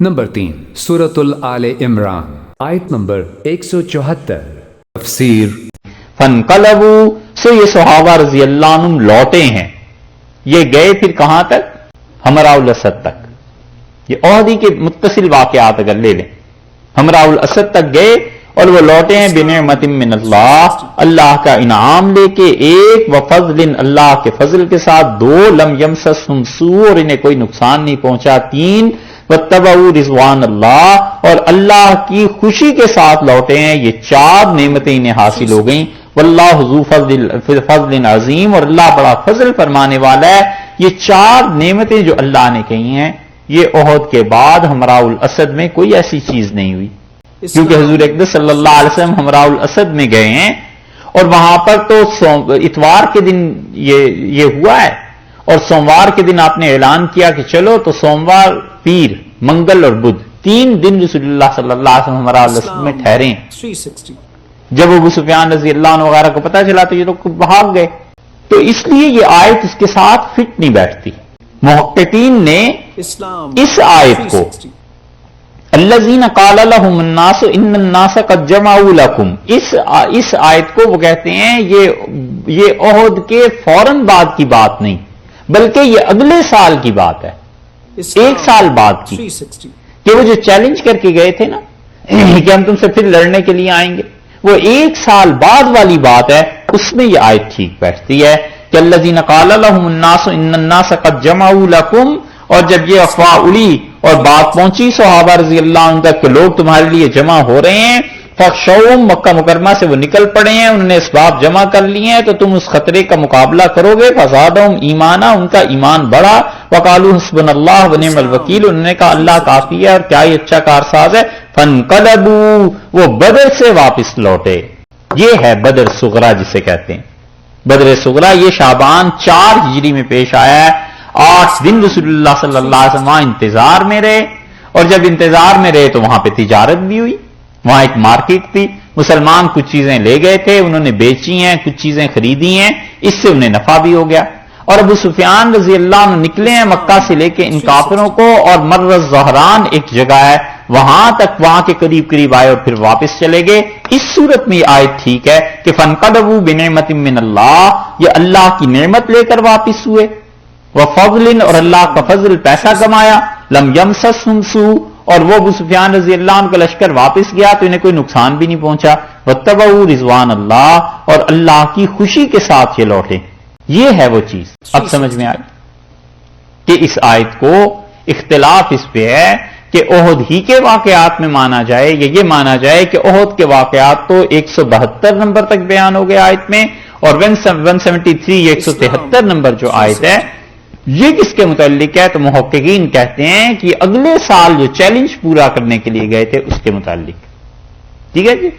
Number 3 سورۃ آل عمران آیت number 174 تفسیر فانقلبوا سے یہ صحابہ رضی اللہ عنہم لوٹے ہیں. یہ گئے پھر کہاں تک؟ حمراء الاسد تک. یہ عہدی کے متصل واقعات اگر لے لیں، حمراء الاسد تک گئے اور وہ لوٹے ہیں بنعمت من اللہ، اللہ کا انعام لے کے، ایک وفضل اللہ کے فضل کے ساتھ، دو لم یمسسہم سوء اور انہیں کوئی نقصان نہیں پہنچا، تین واتبعوا رضوان اللہ اور اللہ کی خوشی کے ساتھ لوٹے ہیں. یہ چار نعمتیں انہیں حاصل ہو گئیں. واللہ ذو فضل عظیم اور اللہ بڑا فضل فرمانے والا ہے. یہ چار نعمتیں جو اللہ نے کہی ہیں، یہ احد کے بعد حمراء الاسد میں کوئی ایسی چیز نہیں ہوئی، کیونکہ حضور اقدس صلی اللہ علیہ وسلم حمراء الاسد میں گئے ہیں اور وہاں پر تو اتوار کے دن یہ ہوا ہے، اور سوموار کے دن آپ نے اعلان کیا کہ چلو، تو سوموار، پیر، منگل اور بدھ 3 دن رسول اللہ صلی اللہ علیہ وسلم حمراء الاسد میں ٹھہرے ہیں. جب ابو سفیان رضی اللہ عنہ وغیرہ کو پتہ چلا تو یہ لوگ بھاگ گئے. تو اس لیے یہ آیت اس کے ساتھ فٹ نہیں بیٹھتی. محققین نے اس آیت کو الذین قال لهم الناس ان الناس قد جمعوا لكم، اس آیت کو وہ کہتے ہیں یہ احد کے فوراً بعد کی بات نہیں، بلکہ یہ اگلے سال کی بات ہے، 1 سال بعد کی، کہ وہ جو چیلنج کر کے گئے تھے نا کہ ہم تم سے پھر لڑنے کے لیے آئیں گے، وہ 1 سال بعد والی بات ہے. اس میں یہ آیت ٹھیک بیٹھتی ہے کہ الذین قال لهم الناس ان الناس قد جمعوا لكم، اور جب یہ افواہ اڑی اور بات پہنچی صحابہ رضی اللہ عنہ تک کہ لوگ تمہارے لیے جمع ہو رہے ہیں، فخشوہم، مکہ مکرمہ سے وہ نکل پڑے ہیں، انہوں نے اسباب جمع کر لیے ہیں، تو تم اس خطرے کا مقابلہ کرو گے. فزادہم ایمانا، ان کا ایمان بڑھا. وقالوا حسبنا اللہ ونعم الوکیل، انہوں نے کہا اللہ کافی ہے اور کیا ہی اچھا کارساز ہے. فانقلبوا، وہ بدر سے واپس لوٹے. یہ ہے بدر صغرا جسے کہتے ہیں. بدر صغرا یہ شعبان 4 ہجری میں پیش آیا ہے. 8 دن رسول اللہ صلی اللہ علیہ وسلم وہاں انتظار میں رہے، اور جب انتظار میں رہے تو وہاں پہ تجارت بھی ہوئی. وہاں ایک مارکیٹ تھی، مسلمان کچھ چیزیں لے گئے تھے، انہوں نے بیچی ہیں، کچھ چیزیں خریدی ہیں، اس سے انہیں نفع بھی ہو گیا. اور ابو سفیان رضی اللہ عنہ نکلے ہیں مکہ سے لے کے ان کافروں کو، اور مر الزہران ایک جگہ ہے وہاں تک، وہاں کے قریب آئے اور پھر واپس چلے گئے. اس صورت میں یہ آیت ٹھیک ہے کہ فانقلبوا بنعمت من اللہ، یہ اللہ کی نعمت لے کر واپس ہوئے. وفضل، اور اللہ کا فضل، پیسہ کمایا. لم یمسسہم سوء، اور وہ ابو سفیان رضی اللہ عنہ کا لشکر واپس گیا تو انہیں کوئی نقصان بھی نہیں پہنچا. واتبعوا رضوان اللہ، اور اللہ کی خوشی کے ساتھ یہ لوٹے. یہ ہے وہ چیز. اب سمجھ میں آئی کہ اس آیت کو اختلاف اس پہ ہے کہ احد ہی کے واقعات میں مانا جائے یا یہ مانا جائے کہ احد کے واقعات تو 172 نمبر تک بیان ہو گئے آیت میں، اور 173 یہ 173 نمبر جو آیت ہے یہ کس کے متعلق ہے؟ تو محققین کہتے ہیں کہ اگلے سال جو چیلنج پورا کرنے کے لیے گئے تھے اس کے متعلق. ٹھیک ہے جی.